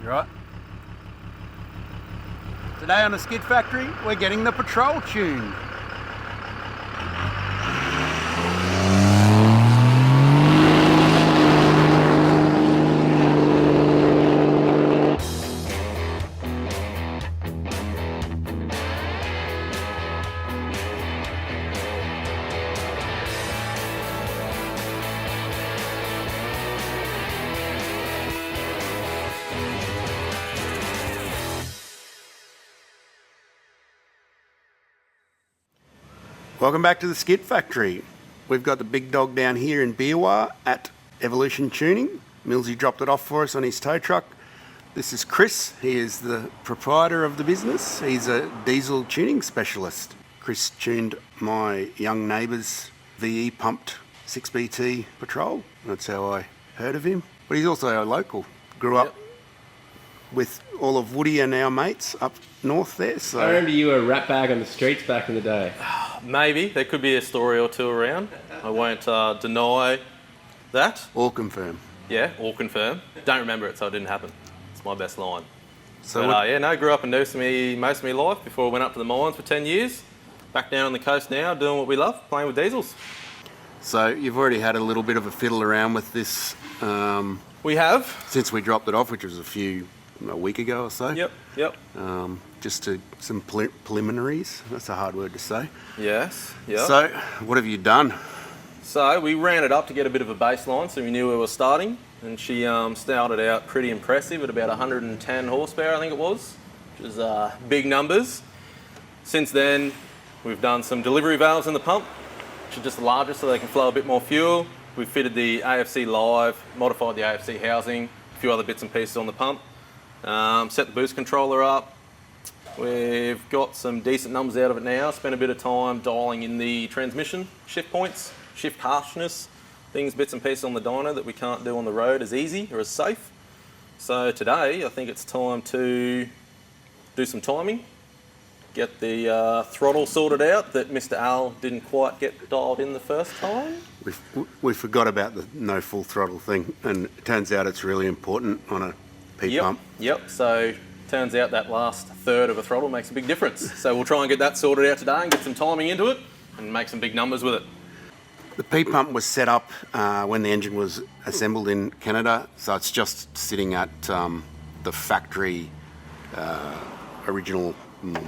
Right. Today on the Skid Factory, we're getting the Patrol tuned. Welcome back to the Skid Factory. We've got the big dog down here in Beerwah at Evolution Tuning. Millsy dropped it off for us on his tow truck. This is Chris. He is the proprietor of the business. He's a diesel tuning specialist. Chris tuned my young neighbour's VE pumped 6BT Patrol. That's how I heard of him. But he's also a local. Grew up with all of Woody and our mates up north there. So I remember you were a rat bag on the streets back in the day. Maybe. There could be a story or two around. I won't deny that. Or confirm. Yeah, or confirm. Don't remember it, so it didn't happen. It's my best line. So But grew up in Noosa most of my life before I went up to the mines for 10 years. Back down on the coast now, doing what we love, playing with diesels. So you've already had a little bit of a fiddle around with this. We have. Since we dropped it off, which was a week ago or so. Yep. Just to some preliminaries. That's a hard word to say. Yes. So what have you done? So we ran it up to get a bit of a baseline, so we knew we were starting. And she started out pretty impressive at about 110 horsepower, I think it was, which is big numbers. Since then, we've done some delivery valves in the pump, which are just larger so they can flow a bit more fuel. We've fitted the AFC Live, modified the AFC housing, a few other bits and pieces on the pump. Set the boost controller up. We've got some decent numbers out of it now. Spent a bit of time dialing in the transmission shift points, shift harshness, bits and pieces on the dyno that we can't do on the road as easy or as safe. So today, I think it's time to do some timing, get the throttle sorted out that Mr. Al didn't quite get dialed in the first time. We forgot about the no full throttle thing, and it turns out it's really important on a P pump. Yep. So turns out that last third of a throttle makes a big difference. So we'll try and get that sorted out today and get some timing into it and make some big numbers with it. The P pump was set up when the engine was assembled in Canada, so it's just sitting at the factory original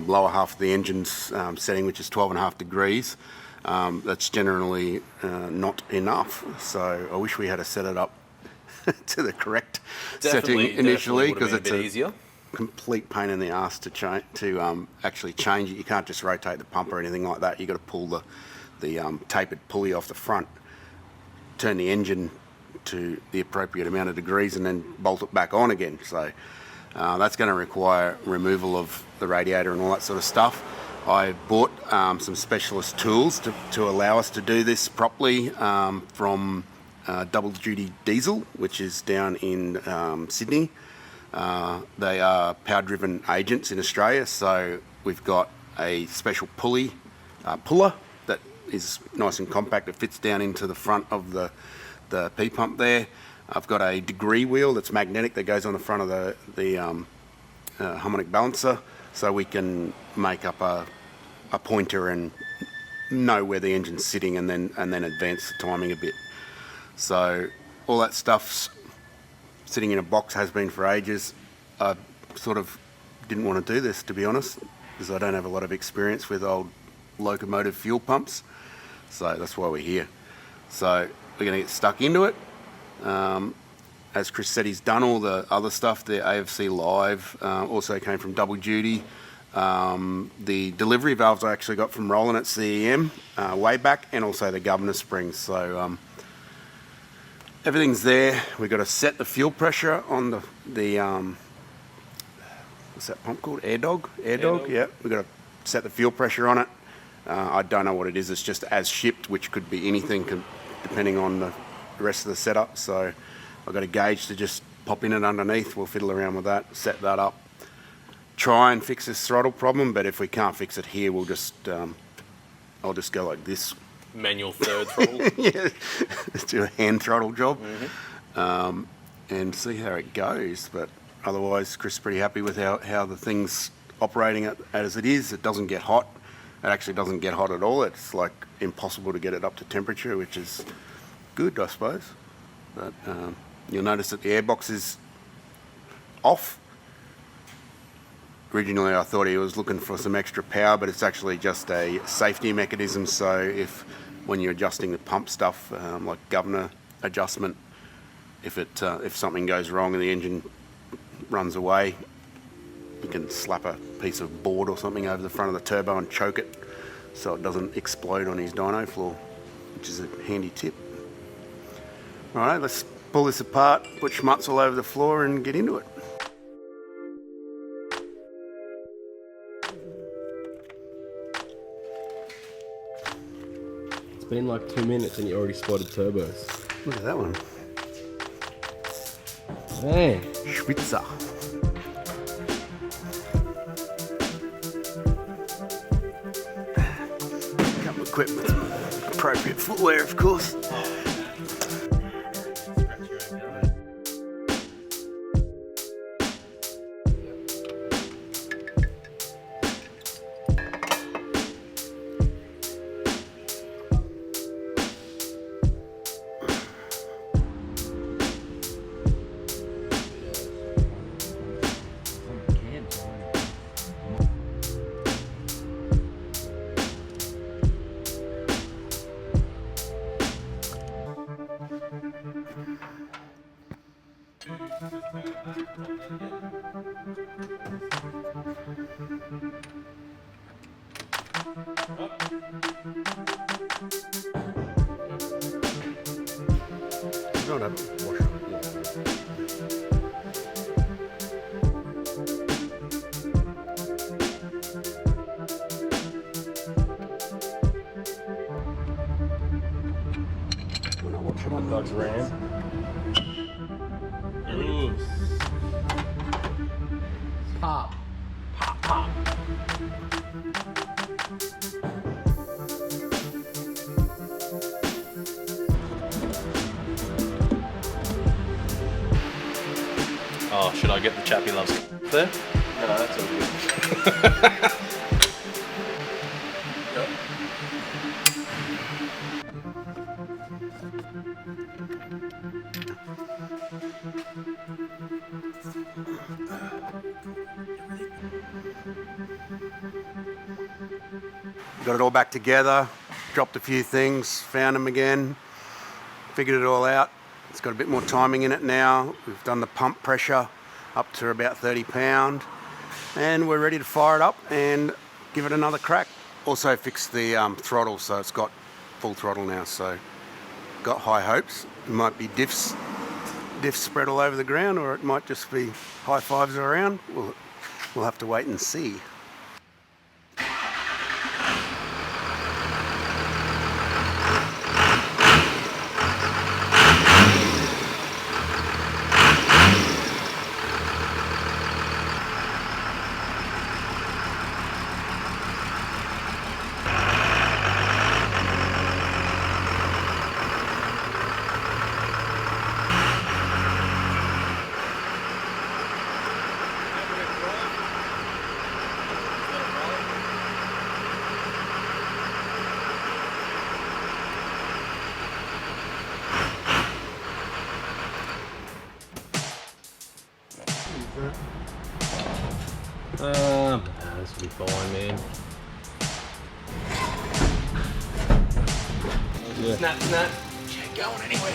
lower half of the engine's setting, which is 12.5 degrees. That's generally not enough, so I wish we had set it up to the correct setting initially, because it's a easier. Complete pain in the ass to actually change it. You can't just rotate the pump or anything like that. You've got to pull the tapered pulley off the front, turn the engine to the appropriate amount of degrees, and then bolt it back on again. So that's going to require removal of the radiator and all that sort of stuff. I bought some specialist tools to allow us to do this properly from Double Duty Diesel, which is down in Sydney. They are power-driven agents in Australia, so we've got a special puller that is nice and compact. It fits down into the front of the P pump there. I've got a degree wheel that's magnetic that goes on the front of the harmonic balancer, so we can make up a pointer and know where the engine's sitting, and then advance the timing a bit. So all that stuff's sitting in a box, has been for ages. I sort of didn't want to do this, to be honest, because I don't have a lot of experience with old locomotive fuel pumps. So that's why we're here. So we're going to get stuck into it. As Chris said, he's done all the other stuff. The AFC Live also came from Double Duty. The delivery valves I actually got from Roland at CEM way back, and also the governor springs. So everything's there. We've got to set the fuel pressure on the what's that pump called? Air Dog? Yeah. We've got to set the fuel pressure on it. I don't know what it is. It's just as shipped, which could be anything depending on the rest of the setup. So I've got a gauge to just pop in it underneath. We'll fiddle around with that, set that up. Try and fix this throttle problem, but if we can't fix it here, we'll just I'll just go like this. Manual third throttle. Yeah, let's do a hand throttle job, and see how it goes. But otherwise Chris is pretty happy with how the thing's operating as it is. It doesn't get hot. It actually doesn't get hot at all. It's like impossible to get it up to temperature, which is good, I suppose. But you'll notice that the airbox is off. Originally I thought he was looking for some extra power, but it's actually just a safety mechanism. So if when you're adjusting the pump stuff, like governor adjustment, if something goes wrong and the engine runs away, you can slap a piece of board or something over the front of the turbo and choke it so it doesn't explode on his dyno floor, which is a handy tip. Alright, let's pull this apart, put schmutz all over the floor and get into it. It's been like 2 minutes and you already spotted turbos. Look at that one. Man. Schwitzer. Couple of equipment, appropriate footwear, of course. Don't have a wash on it yet. We're not watching Hot dogs ram. Ooh. Pop. Pop, pop. Oh, should I get the Chappy loves there? No, that's all good. Got it all back together, dropped a few things, found them again, figured it all out. It's got a bit more timing in it now. We've done the pump pressure up to about 30 pound and we're ready to fire it up and give it another crack. Also fixed the throttle, so it's got full throttle now, so got high hopes. It might be diffs spread all over the ground, or it might just be high fives around. We'll have to wait and see. This will be fine, man. Yeah. Snap, snap. She ain't going anywhere.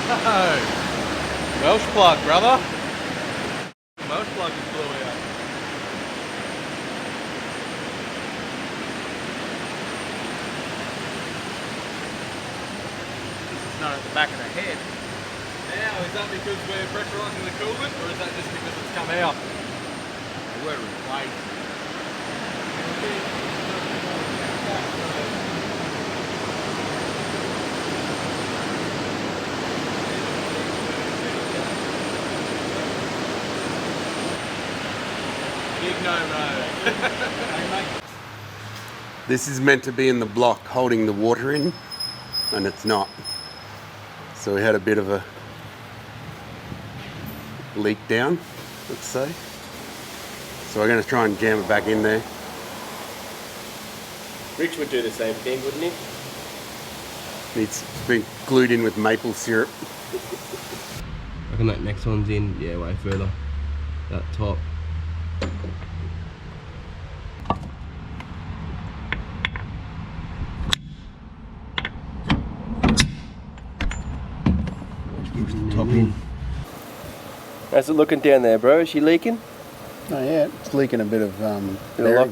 Welsh plug, brother. Welsh plug is blew out. This is not at the back of the head. Now, is that because we're pressurising the coolant, or is that just because it's come out? They were replaced. Big no-no. This is meant to be in the block holding the water in, and it's not. So we had a bit of a leak down, let's say. So we're going to try and jam it back in there. Rich would do the same thing, wouldn't he? It's been glued in with maple syrup. I reckon that next one's in, yeah, way further. That top. Top in. How's it looking down there, bro? Is she leaking? Oh yeah, it's leaking a bit of Loctite?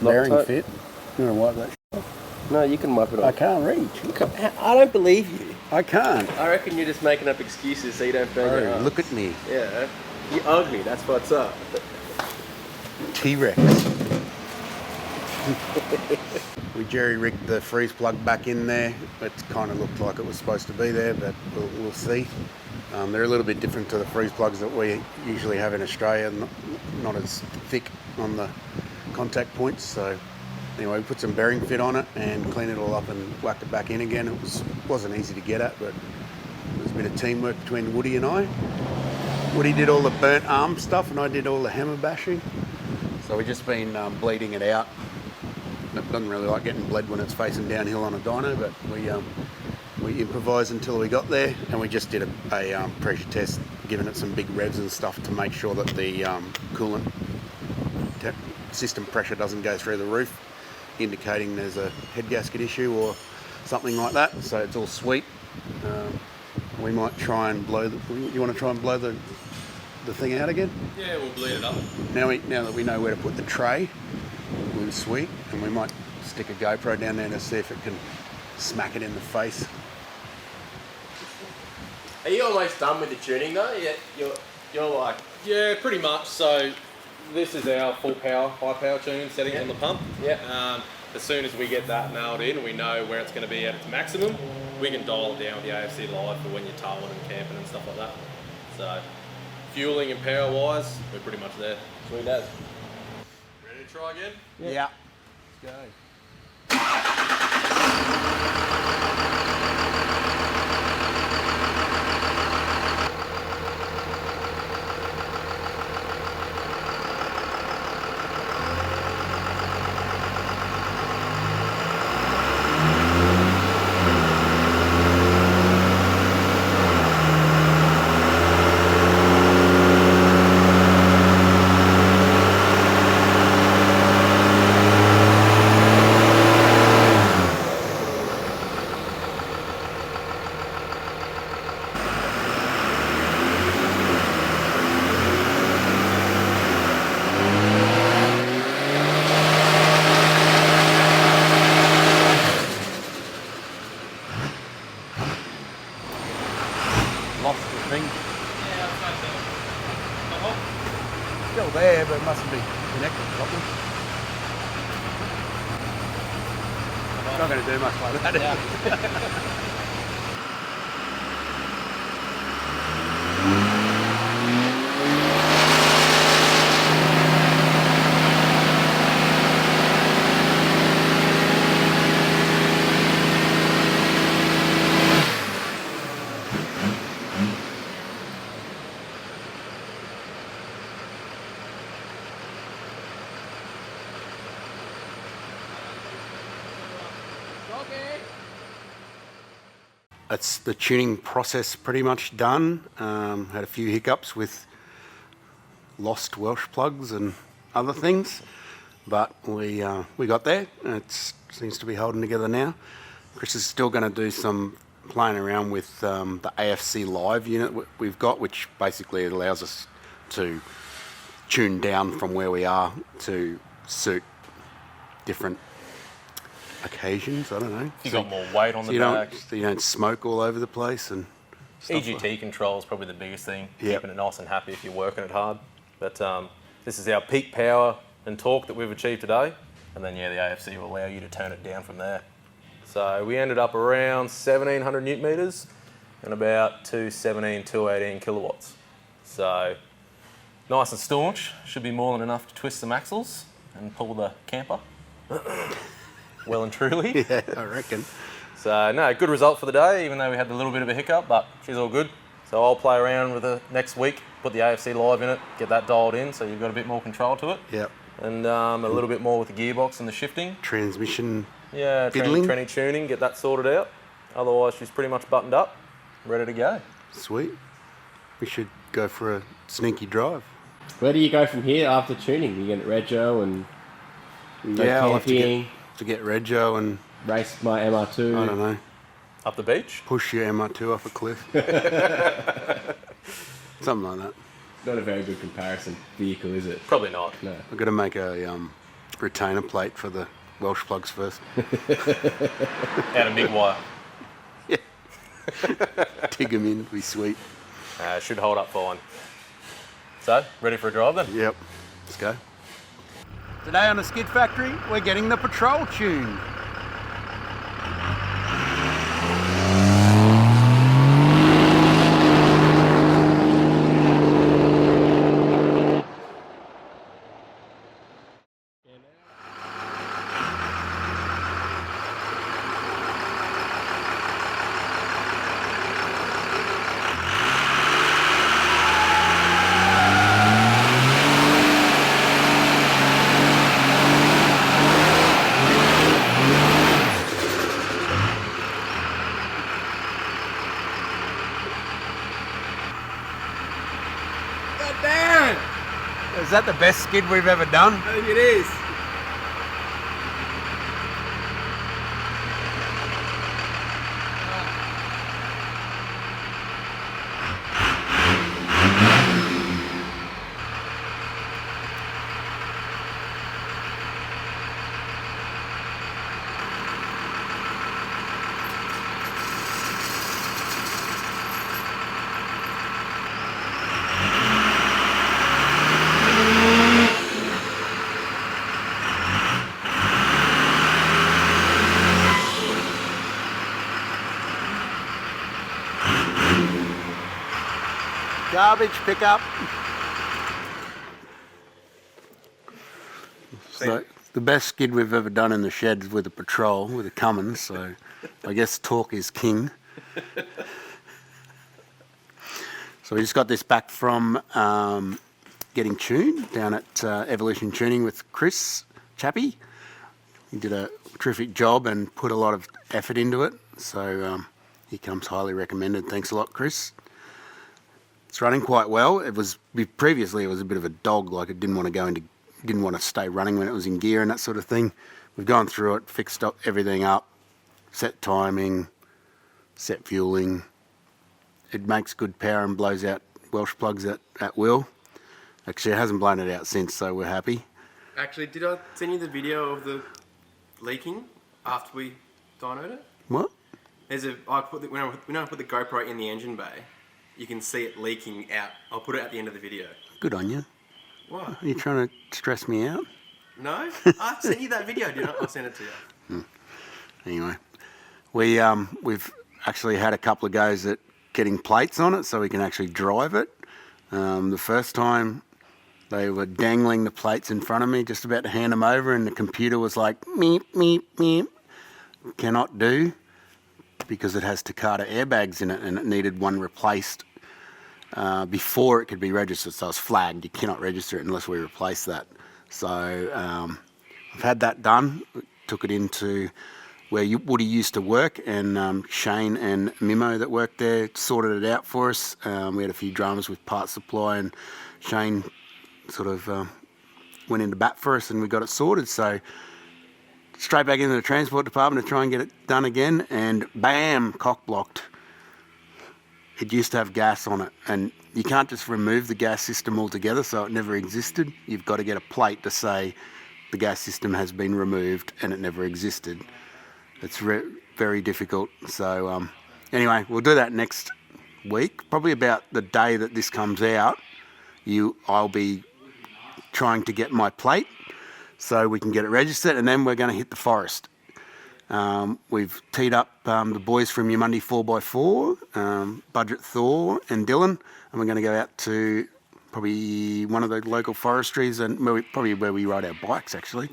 bearing fit. You want to wipe that? No, you can wipe it I off. can't reach. I don't believe you. I can't. I reckon you're just making up excuses so you don't burn your Oh, arms. look at me. Yeah. You're ugly, that's what's up. T-Rex. We jerry-rigged the freeze plug back in there. It kind of looked like it was supposed to be there, but we'll see. They're a little bit different to the freeze plugs that we usually have in Australia, not as thick on the contact points. So anyway, we put some bearing fit on it and cleaned it all up and whacked it back in again. It wasn't easy to get at, but it was a bit of teamwork between Woody and I. Woody did all the burnt arm stuff and I did all the hammer bashing. So we've just been bleeding it out. It doesn't really like getting bled when it's facing downhill on a dyno, but we improvised until we got there, and we just did a pressure test, giving it some big revs and stuff to make sure that the coolant system pressure doesn't go through the roof, indicating there's a head gasket issue or something like that. So it's all sweet. We might try and blow you want to try and blow the thing out again? Yeah, we'll bleed it up. Now that we know where to put the tray, we're sweet, and we might stick a GoPro down there to see if it can smack it in the face. Are you almost done with the tuning though? Yeah, you're like... Yeah, pretty much. So this is our full power, high power tuning settings on the pump. Yeah. As soon as we get that nailed in and we know where it's going to be at its maximum, we can dial it down with the AFC Live for when you're towing and camping and stuff like that. So fueling and power wise, we're pretty much there. Sweet as. Ready to try again? Yeah. Let's go. Lost the thing. Still there, but it mustn't be connected properly. It's not going to do much like that. Yeah. That's the tuning process pretty much done. Had a few hiccups with lost Welsh plugs and other things, but we got there. It seems to be holding together now. Chris is still going to do some playing around with the AFC Live unit we've got, which basically allows us to tune down from where we are to suit different occasions. I don't know. You got more weight on the back. So you don't smoke all over the place and stuff. EGT control is probably the biggest thing. Yep. Keeping it nice and happy if you're working it hard. But this is our peak power and torque that we've achieved today. And then, yeah, the AFC will allow you to turn it down from there. So we ended up around 1,700 newton meters and about 218 kilowatts. So nice and staunch. Should be more than enough to twist some axles and pull the camper. Well and truly. Yeah, I reckon. So, no, good result for the day, even though we had a little bit of a hiccup, but she's all good. So I'll play around with it next week, put the AFC Live in it, get that dialed in so you've got a bit more control to it. Yep. And a little bit more with the gearbox and the shifting. Transmission. Yeah, tranny tuning, get that sorted out. Otherwise, she's pretty much buttoned up, ready to go. Sweet. We should go for a sneaky drive. Where do you go from here after tuning? You get Rego and go I'll have camping, to get Rego and race my MR2. I don't know. Up the beach? Push your MR2 off a cliff. Something like that. Not a very good comparison vehicle, is it? Probably not. No. I've got to make a retainer plate for the Welsh plugs first. Out of big wire. Dig them in, be sweet. Should hold up fine. So, ready for a drive then? Yep. Let's go. Today on the Skid Factory, we're getting the Patrol Tuned. Is that the best skid we've ever done? I think it is. Garbage pickup. So the best skid we've ever done in the sheds with a Patrol, with a Cummins, so I guess torque is king. So we just got this back from getting tuned down at Evolution Tuning with Chris Chappy. He did a terrific job and put a lot of effort into it, so he comes highly recommended. Thanks a lot, Chris. It's running quite well. Previously it was a bit of a dog, like it didn't want to stay running when it was in gear and that sort of thing. We've gone through it, fixed up everything up, set timing, set fueling. It makes good power and blows out Welsh plugs at will. Actually, it hasn't blown it out since, so we're happy. Actually, did I send you the video of the leaking after we dynoed it? What? When I put the GoPro in the engine bay, you can see it leaking out. I'll put it at the end of the video. Good on you. What? Are you trying to stress me out? No? I sent you that video, didn't I? I'll send it to you. Anyway, we've actually had a couple of goes at getting plates on it so we can actually drive it. The first time they were dangling the plates in front of me, just about to hand them over, and the computer was like, meep, meep, meep. Cannot do, because it has Takata airbags in it and it needed one replaced before it could be registered. So it's flagged, you cannot register it unless we replace that. So I've had that done, took it into where Woody used to work, and Shane and Mimo that worked there sorted it out for us. We had a few dramas with part supply, and Shane sort of went into bat for us and we got it sorted. So straight back into the transport department to try and get it done again, and bam, cock blocked. It used to have gas on it, and you can't just remove the gas system altogether, so it never existed. You've got to get a plate to say the gas system has been removed and it never existed. It's very difficult. So anyway, we'll do that next week. Probably about the day that this comes out, I'll be trying to get my plate so we can get it registered, and then we're going to hit the forest. We've teed up the boys from Yamundi 4x4, Budget Thor and Dylan, and we're going to go out to probably one of the local forestries, and probably where we ride our bikes actually,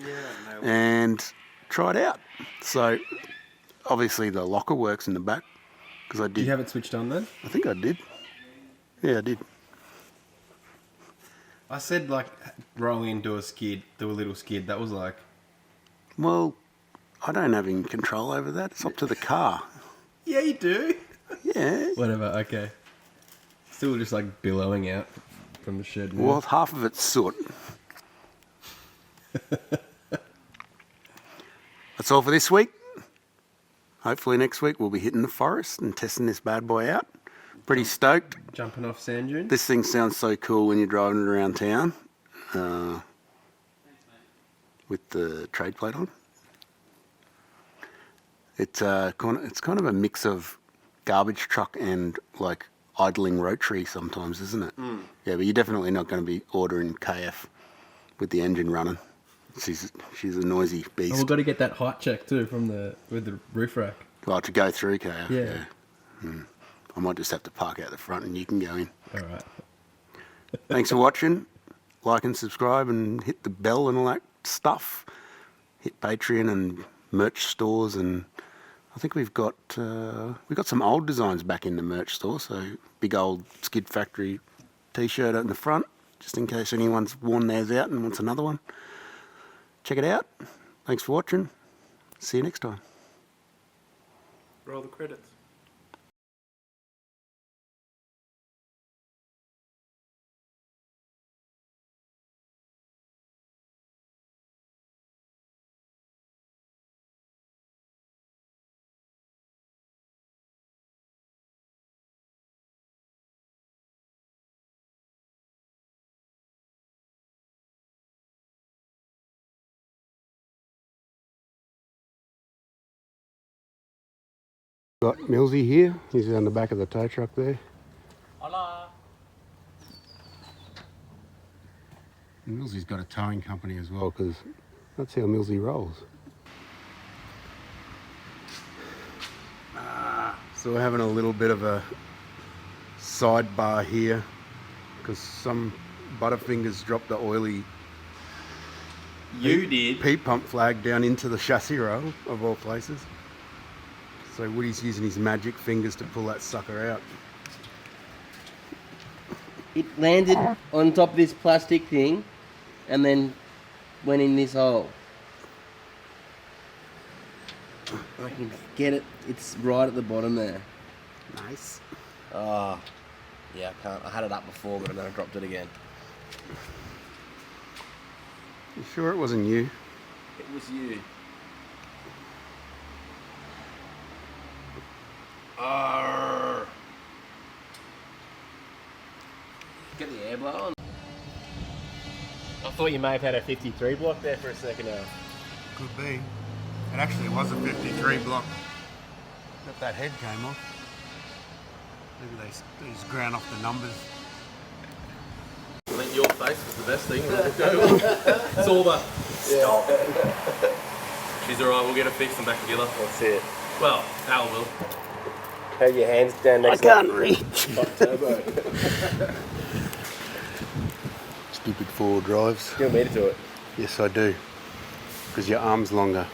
and try it out. So obviously the locker works in the back because I did. Did you have it switched on then? I think I did. Yeah, I did. I said like roll in, do a little skid. That was like. Well, I don't have any control over that. It's up to the car. Yeah, you do. Yeah. Whatever. Okay. Still just like billowing out from the shed. Now. Well, half of it's soot. That's all for this week. Hopefully next week we'll be hitting the forest and testing this bad boy out. Pretty stoked. Jumping off sand dunes. This thing sounds so cool when you're driving it around town with the trade plate on. It's kind of a mix of garbage truck and like idling rotary sometimes, isn't it? Mm. Yeah, but you're definitely not going to be ordering KF with the engine running. She's a noisy beast. Oh, we've got to get that height check too with the roof rack. Well, to go through KF. Yeah. Mm. I might just have to park out the front and you can go in. All right. Thanks for watching. Like and subscribe and hit the bell and all that stuff. Hit Patreon and merch stores, and I think we've got some old designs back in the merch store. So big old Skid Factory T-shirt in the front, just in case anyone's worn theirs out and wants another one. Check it out. Thanks for watching. See you next time. Roll the credits. Got Millsy here. He's on the back of the tow truck there. Hola. Millsy's got a towing company as well, because that's how Millsy rolls. So we're having a little bit of a sidebar here, because some butterfingers dropped the oily P pump flag down into the chassis roll, of all places. So Woody's using his magic fingers to pull that sucker out. It landed on top of this plastic thing and then went in this hole. I can get it. It's right at the bottom there. Nice. Oh, yeah, I can't. I had it up before, but then I dropped it again. You sure it wasn't you? It was you. Arrgh. Get the air blow on. I thought you may have had a 53 block there for a second now. Could be. It actually was a 53 block. But that head came off. Maybe they just ground off the numbers. I think your face was the best thing. It's all the stop. She's alright, we'll get it fixed and back together. That's it. Well, Al will. Have your hands down next to I can't reach. turbo. Stupid 4-wheel drives. You want me to do it? Yes, I do. Because your arm's longer.